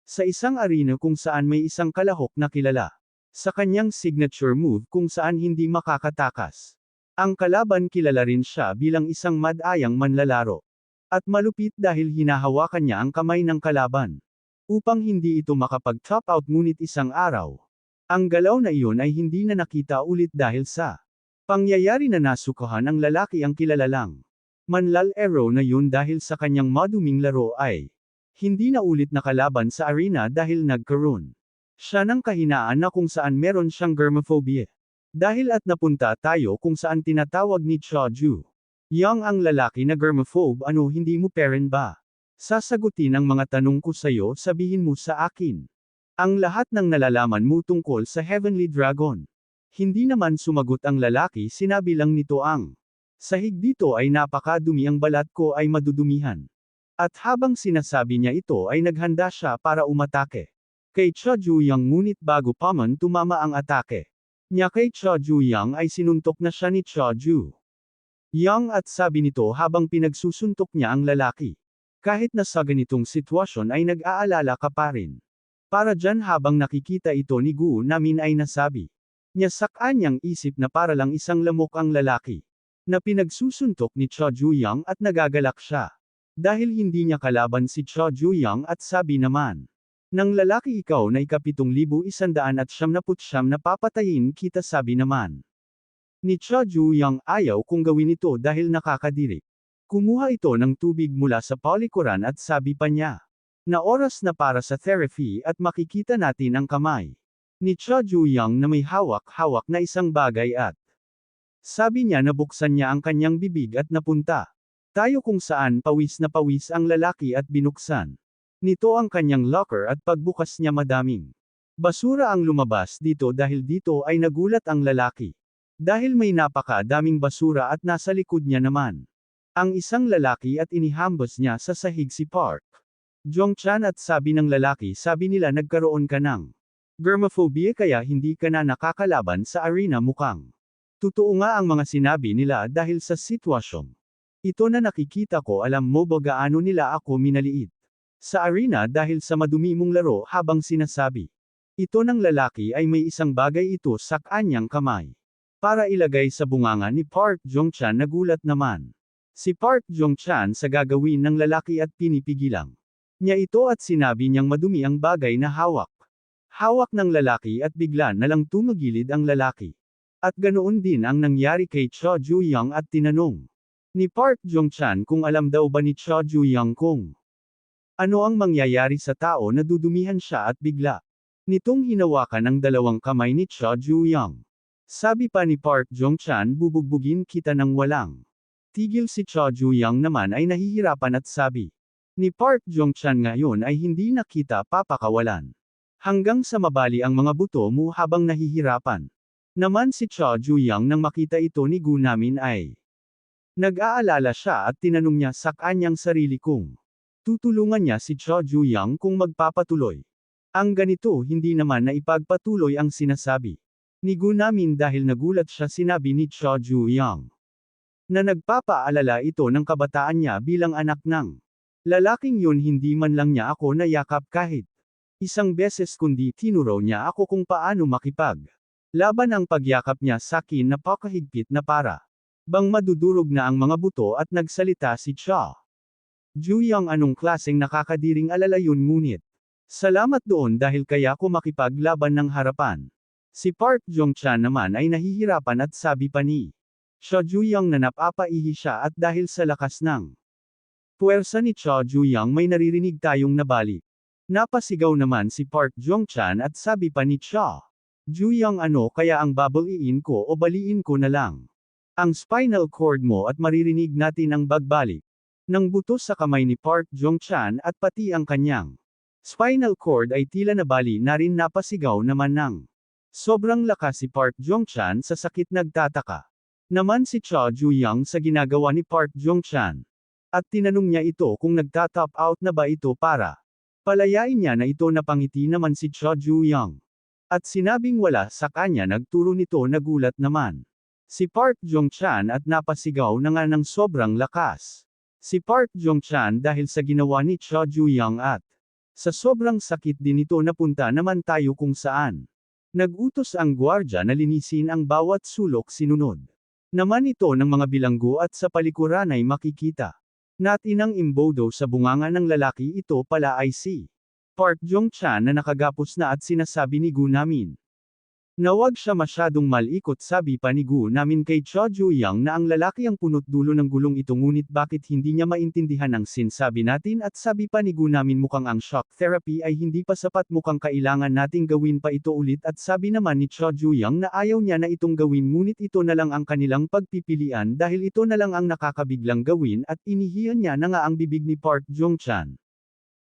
Sa isang arena kung saan may isang kalahok na kilala. Sa kanyang signature move kung saan hindi makakatakas. Ang kalaban kilala rin siya bilang isang madayang manlalaro. At malupit dahil hinahawakan niya ang kamay ng kalaban. Upang hindi ito makapag-top out ngunit isang araw. Ang galaw na iyon ay hindi na nakita ulit dahil sa pangyayari na nasukahan ng lalaki ang kilala lang. Manlalaro na yun dahil sa kanyang maduming laro ay hindi na ulit nakalaban sa arena dahil nagkaroon siya ng kahinaan na kung saan meron siyang germophobia. Dahil at napunta tayo kung saan tinatawag ni Choju Young ang lalaki na germaphobe, ano hindi mo parent ba? Sasagutin ang mga tanong ko sa'yo, sabihin mo sa akin. Ang lahat ng nalalaman mo tungkol sa Heavenly Dragon. Hindi naman sumagot ang lalaki, sinabi lang nito ang sahig dito ay napakadumi, ang balat ko ay madudumihan. At habang sinasabi niya ito ay naghanda siya para umatake kay Choju Young, ngunit bago pa man tumama ang atake niya kay Choju Young ay sinuntok na siya ni Choju Young at sabi nito habang pinagsusuntok niya ang lalaki. Kahit na sa ganitong sitwasyon ay nag-aalala ka pa rin. Para dyan habang nakikita ito ni Gu namin ay nasabi niya sa kanyang isip na para lang isang lamok ang lalaki na pinagsusuntok ni Choju Young at nagagalak siya. Dahil hindi niya kalaban si Choju Young at sabi naman ng lalaki, ikaw na ika-7,199 na papatayin kita, sabi naman ni Choju Young, ayaw kong gawin ito dahil nakakadiri. Kumuha ito ng tubig mula sa palikuran at sabi pa niya na oras na para sa therapy at makikita natin ang kamay ni Choju Young na may hawak-hawak na isang bagay at sabi niya na buksan niya ang kanyang bibig at napunta tayo kung saan pawis na pawis ang lalaki at binuksan nito ang kanyang locker at pagbukas niya madaming basura ang lumabas dito dahil dito ay nagulat ang lalaki. Dahil may napakadaming basura at nasa likod niya naman ang isang lalaki at inihambas niya sa sahig si Park Jong-chan at sabi ng lalaki, sabi nila nagkaroon ka ng germophobia kaya hindi ka na nakakalaban sa arena, mukhang totoo nga ang mga sinabi nila dahil sa sitwasyon ito na nakikita ko. Alam mo ba gaano nila ako minaliit sa arena dahil sa madumi mong laro? Habang sinasabi ito ng lalaki ay may isang bagay ito sa kanyang kamay para ilagay sa bunganga ni Park Jong-chan. Nagulat naman si Park Jong-chan sa gagawin ng lalaki at pinipigilang niya ito at sinabi niyang madumi ang bagay na hawak ng lalaki at bigla na lang tumagilid ang lalaki. At ganoon din ang nangyari kay Choju Young at tinanong ni Park Jong-chan kung alam daw ba ni Choju Young kung ano ang mangyayari sa tao na dudumihan siya at bigla nitong hinawakan ang dalawang kamay ni Choju Young. Sabi pa ni Park Jong-chan, bubugbugin kita ng walang tigil. Si Choju Young naman ay nahihirapan at sabi ni Park Jong-chan, ngayon ay hindi na kita papakawalan hanggang sa mabali ang mga buto mo. Habang nahihirapan naman si Choju Young nang makita ito ni Gu namin ay nag-aalala siya at tinanong niya sa kanyang sarili kung tutulungan niya si Choju Young kung magpapatuloy ang ganito. Hindi naman na ipagpatuloy ang sinasabi ni Gu namin dahil nagulat siya. Sinabi ni Choju Young na nagpapaalala ito ng kabataan niya bilang anak ng lalaking yun. Hindi man lang niya ako nayakap kahit isang beses kundi tinuro niya ako kung paano makipag laban. Ang pagyakap niya sa akin napakahigpit na para bang madudurog na ang mga buto at nagsalita si Choju Young, anong klaseng nakakadiring alala yun, ngunit salamat doon dahil kaya ko makipaglaban ng harapan. Si Park Jong-chan naman ay nahihirapan at sabi pa ni Choju Young na napapaihi siya at dahil sa lakas ng puwersa ni Choju Young may naririnig tayong nabali. Napasigaw naman si Park Jong-chan at sabi pa ni Choju Young, ano kaya ang babaliin ko o baliin ko na lang ang spinal cord mo at maririnig natin ang bagbalik ng buto sa kamay ni Park Jong-chan at pati ang kanyang spinal cord ay tila nabali na rin. Napasigaw naman ng sobrang lakas si Park Jong-chan sa sakit. Nagtataka naman si Choju Young sa ginagawa ni Park Jong-chan at tinanong niya ito kung nagtatop out na ba ito para palayain niya na ito. Napangiti naman si Choju Young at sinabing wala sa kanya. Nagturo nito. Nagulat naman si Park Jong-chan at napasigaw na nga ng sobrang lakas si Park Jong-chan dahil sa ginawa ni Choju Young at Sa sobrang sakit din ito napunta naman tayo kung saan. Nagutos ang gwardya na linisin ang bawat sulok sinunod. Naman ito ng mga bilanggo at sa palikuran ay makikita. Natin ang imbodo sa bunganga ng lalaki ito pala ay si Park Jong-chan na nakagapos na at sinasabi ni Gu namin na wag siya masyadong malikot, sabi pa ni Gu namin kay Cho Ju-young na ang lalaki ang punot dulo ng gulong ito ngunit bakit hindi niya maintindihan ang sinasabi natin at sabi pa ni Gu namin mukhang ang shock therapy ay hindi pa sapat, mukhang kailangan nating gawin pa ito ulit at sabi naman ni Cho Ju-young na ayaw niya na itong gawin ngunit ito na lang ang kanilang pagpipilian dahil ito na lang ang nakakabiglang gawin at inihiyan niya na nga ang bibig ni Park Jong-chan.